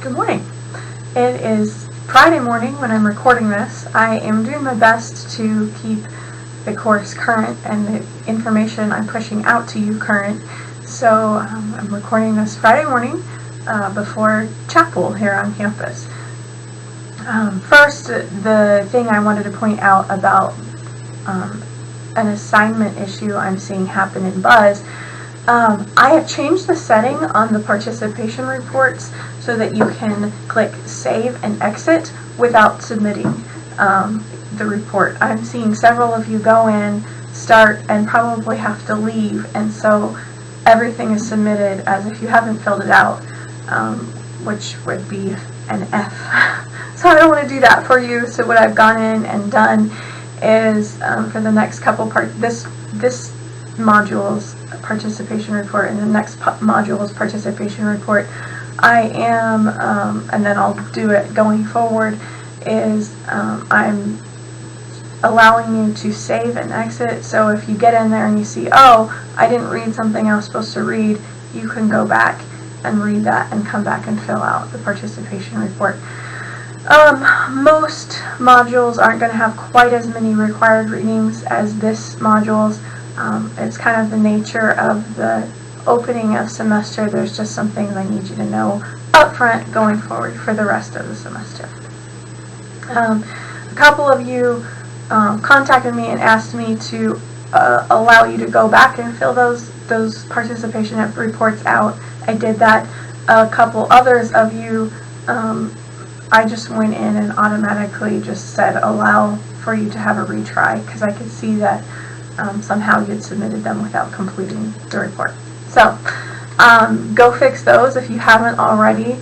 Good morning. It is Friday morning when I'm recording this. I am doing my best to keep the course current and the information I'm pushing out to you current. So I'm recording this Friday morning before chapel here on campus. First, the thing I wanted to point out about an assignment issue I'm seeing happen in Buzz. I have changed the setting on the participation reports so that you can click save and exit without submitting the report. I'm seeing several of you go in, start, and probably have to leave, and so everything is submitted as if you haven't filled it out, which would be an F. So I don't want to do that for you. So what I've gone in and done is for the next couple this module's participation report and the next module's participation report, I am, and then I'll do it going forward, is I'm allowing you to save and exit. So if you get in there and you see, oh, I didn't read something I was supposed to read, you can go back and read that and come back and fill out the participation report. Most modules aren't going to have quite as many required readings as this module's. It's kind of the nature of the opening of semester. There's just some things I need you to know up front going forward for the rest of the semester. A couple of you contacted me and asked me to allow you to go back and fill those participation reports out. I did that. A couple others of you, I just went in and automatically just said allow for you to have a retry because I could see that somehow you'd submitted them without completing the report. So go fix those if you haven't already.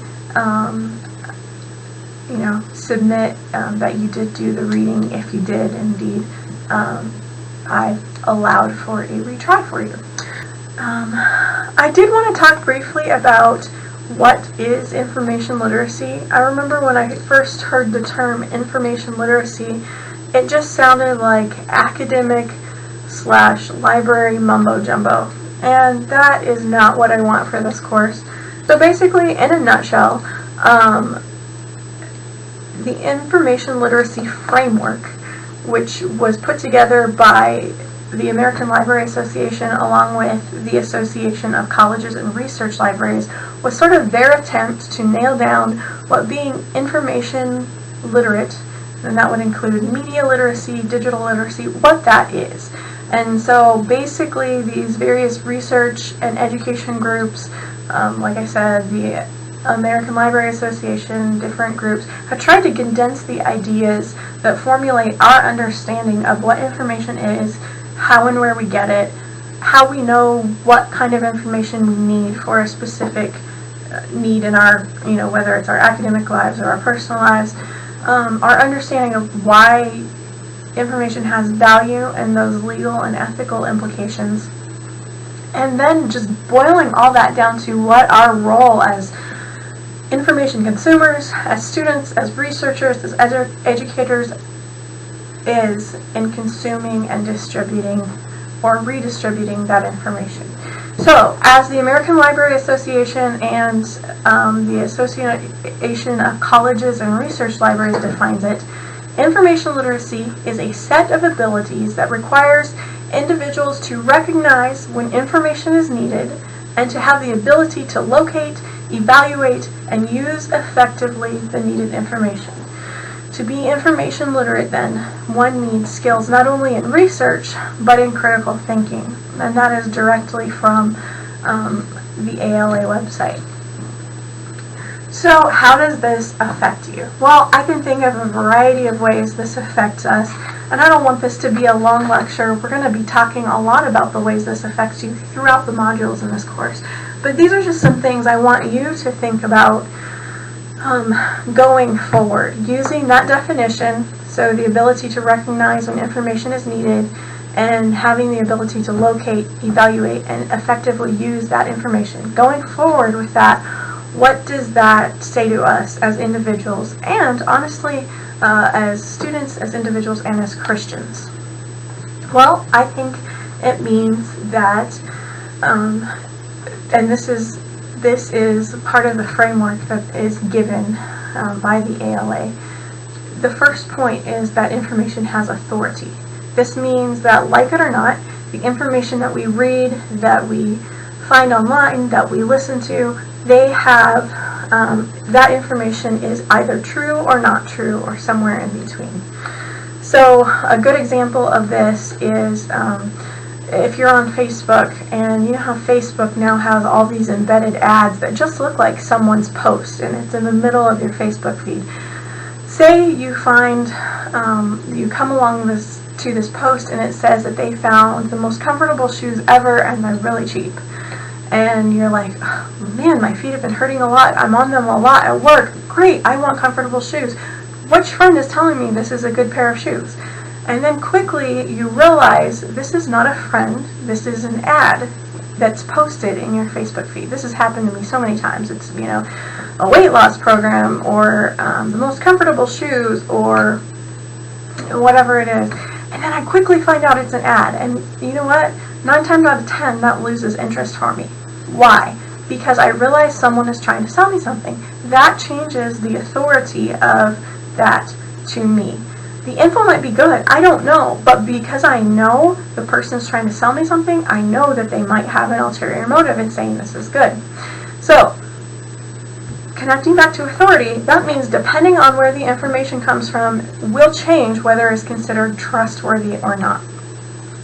Submit that you did do the reading. If you did indeed, I've allowed for a retry for you. I did want to talk briefly about what is information literacy. I remember when I first heard the term information literacy, it just sounded like academic / library mumbo jumbo, and that is not what I want for this course. So basically, in a nutshell, the information literacy framework, which was put together by the American Library Association along with the Association of Colleges and Research Libraries, was sort of their attempt to nail down what being information literate, and that would include media literacy, digital literacy, what that is. And so basically these various research and education groups, like I said, the American Library Association, different groups, have tried to condense the ideas that formulate our understanding of what information is, how and where we get it, how we know what kind of information we need for a specific need in our, whether it's our academic lives or our personal lives, our understanding of why information has value and those legal and ethical implications, and then just boiling all that down to what our role as information consumers, as students, as researchers, as educators is in consuming and distributing or redistributing that information. So, as the American Library Association and the Association of Colleges and Research Libraries defines it, information literacy is a set of abilities that requires individuals to recognize when information is needed and to have the ability to locate, evaluate, and use effectively the needed information. To be information literate, then, one needs skills not only in research, but in critical thinking. And that is directly from the ALA website. So how does this affect you? Well, I can think of a variety of ways this affects us, and I don't want this to be a long lecture. We're going to be talking a lot about the ways this affects you throughout the modules in this course. But these are just some things I want you to think about going forward, using that definition, so the ability to recognize when information is needed and having the ability to locate, evaluate, and effectively use that information. Going forward with that, what does that say to us as individuals and, honestly, as students, as individuals, and as Christians? Well, I think it means that, and this is this is part of the framework that is given by the ALA. The first point is that information has authority. This means that, like it or not, the information that we read, that we find online, that we listen to, they have, that information is either true or not true, or somewhere in between. So a good example of this is if you're on Facebook, and you know how Facebook now has all these embedded ads that just look like someone's post, and it's in the middle of your Facebook feed. Say you find, you come along to this post, and it says that they found the most comfortable shoes ever, and they're really cheap. And you're like, oh, man, my feet have been hurting a lot. I'm on them a lot at work. Great, I want comfortable shoes. Which friend is telling me this is a good pair of shoes? And then quickly you realize this is not a friend, this is an ad that's posted in your Facebook feed. This has happened to me so many times. It's, you know, a weight loss program, or the most comfortable shoes, or whatever it is. And then I quickly find out it's an ad. And you know what? 9 times out of 10, that loses interest for me. Why? Because I realize someone is trying to sell me something. That changes the authority of that to me. The info might be good, I don't know, but because I know the person is trying to sell me something, I know that they might have an ulterior motive in saying this is good. So, connecting back to authority, that means depending on where the information comes from will change whether it's considered trustworthy or not.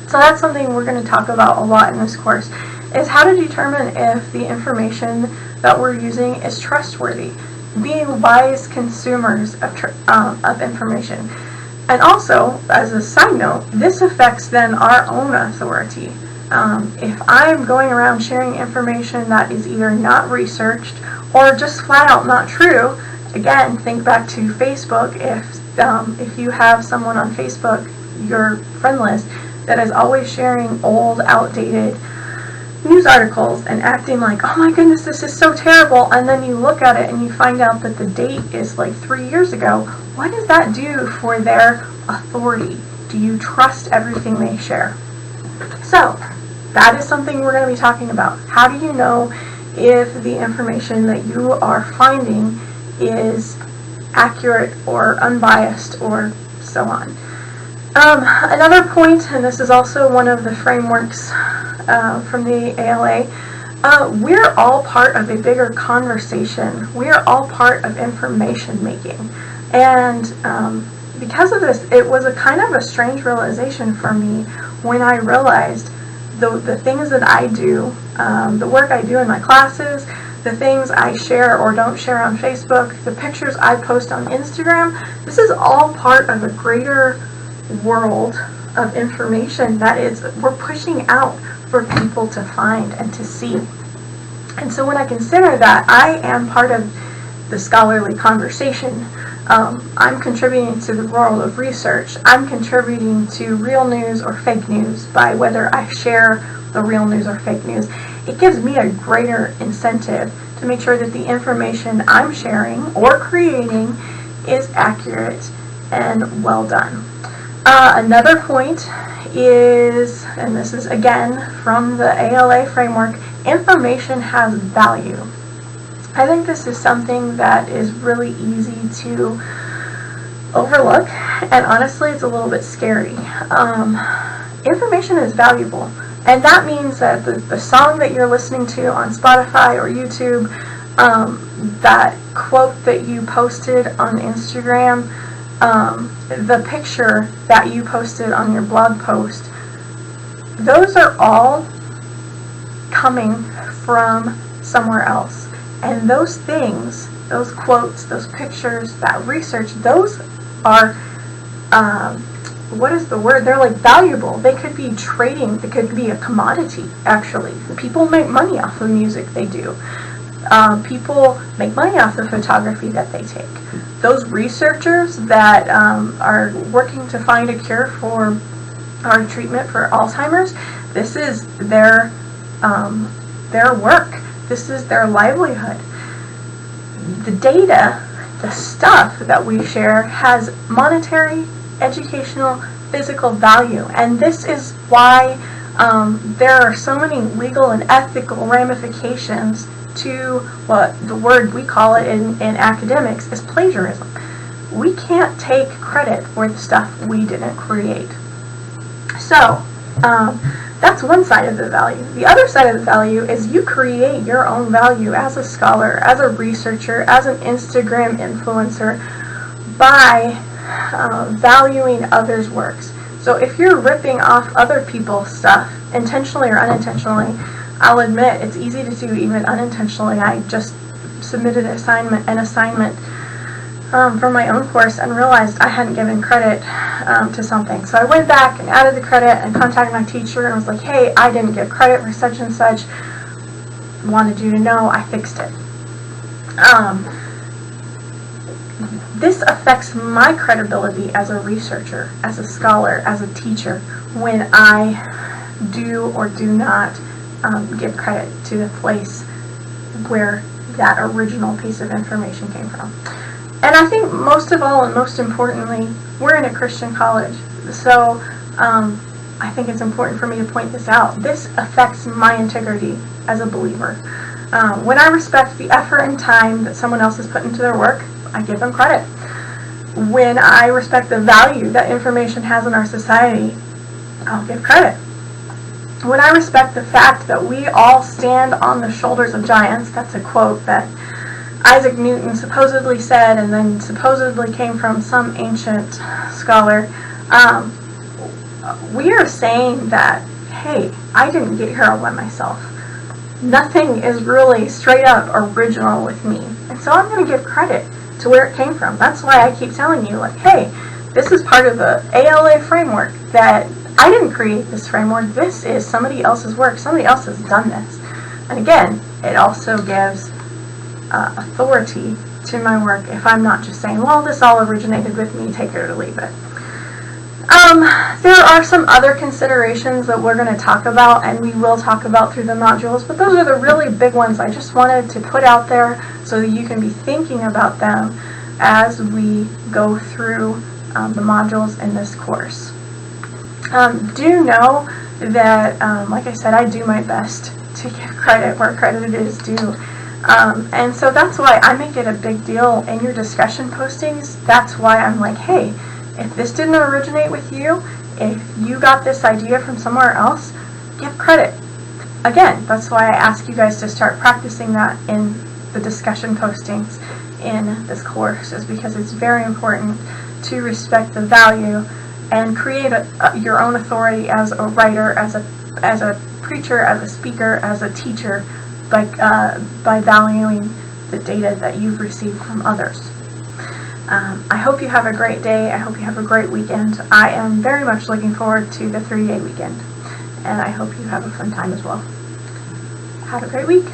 So that's something we're going to talk about a lot in this course, is how to determine if the information that we're using is trustworthy. Being wise consumers of information. And also, as a side note, this affects then our own authority. If I'm going around sharing information that is either not researched or just flat out not true, again, think back to Facebook. If you have someone on Facebook, your friend list, that is always sharing old, outdated news articles and acting like, oh my goodness, this is so terrible, and then you look at it and you find out that the date is like 3 years ago, what does that do for their authority? Do you trust everything they share? So, that is something we're going to be talking about. How do you know if the information that you are finding is accurate or unbiased or so on? Another point, and this is also one of the frameworks from the ALA, we're all part of a bigger conversation. We are all part of information making. And because of this, it was a kind of a strange realization for me when I realized the things that I do, the work I do in my classes, the things I share or don't share on Facebook, the pictures I post on Instagram, this is all part of a greater world of information that we're pushing out for people to find and to see. And so when I consider that I am part of the scholarly conversation, I'm contributing to the world of research. I'm contributing to real news or fake news by whether I share the real news or fake news. It gives me a greater incentive to make sure that the information I'm sharing or creating is accurate and well done. Another point is, and this is again from the ALA framework, information has value. I think this is something that is really easy to overlook, and honestly it's a little bit scary. Information is valuable, and that means that the song that you're listening to on Spotify or YouTube, that quote that you posted on Instagram, the picture that you posted on your blog post, those are all coming from somewhere else. And those things, those quotes, those pictures, that research, those are, what is the word? They're like valuable. They could be trading. They could be a commodity, actually. People make money off the music they do. People make money off the photography that they take. Those researchers that are working to find a cure for or treatment for Alzheimer's, this is their work. This is their livelihood. The data, the stuff that we share has monetary, educational, physical value. And this is why there are so many legal and ethical ramifications to what the word we call it in academics is plagiarism. We can't take credit for the stuff we didn't create. So, that's one side of the value. The other side of the value is you create your own value as a scholar, as a researcher, as an Instagram influencer by valuing others' works. So if you're ripping off other people's stuff, intentionally or unintentionally, I'll admit it's easy to do even unintentionally. I just submitted an assignment for my own course and realized I hadn't given credit to something. So I went back and added the credit and contacted my teacher and was like, hey, I didn't give credit for such and such. Wanted you to know I fixed it. This affects my credibility as a researcher, as a scholar, as a teacher, when I do or do not give credit to the place where that original piece of information came from. And I think most of all and most importantly, we're in a Christian college. So I think it's important for me to point this out. This affects my integrity as a believer. When I respect the effort and time that someone else has put into their work, I give them credit. When I respect the value that information has in our society, I'll give credit. When I respect the fact that we all stand on the shoulders of giants, that's a quote that Isaac Newton supposedly said and then supposedly came from some ancient scholar, we are saying that, hey, I didn't get here all by myself. Nothing is really straight up original with me. And so I'm going to give credit to where it came from. That's why I keep telling you, like, hey, this is part of the ALA framework that I didn't create this framework. This is somebody else's work. Somebody else has done this. And again, it also gives authority to my work if I'm not just saying, well, this all originated with me, take it or leave it. There are some other considerations that we're going to talk about, and we will talk about through the modules, but those are the really big ones I just wanted to put out there so that you can be thinking about them as we go through the modules in this course. Do know that, like I said, I do my best to give credit where credit is due. And so that's why I make it a big deal in your discussion postings. That's why I'm like, hey, if this didn't originate with you, if you got this idea from somewhere else, give credit. Again, that's why I ask you guys to start practicing that in the discussion postings in this course, is because it's very important to respect the value and create your own authority as a writer, as a preacher, as a speaker, as a teacher, by valuing the data that you've received from others. I hope you have a great day. I hope you have a great weekend. I am very much looking forward to the 3-day weekend, and I hope you have a fun time as well. Have a great week.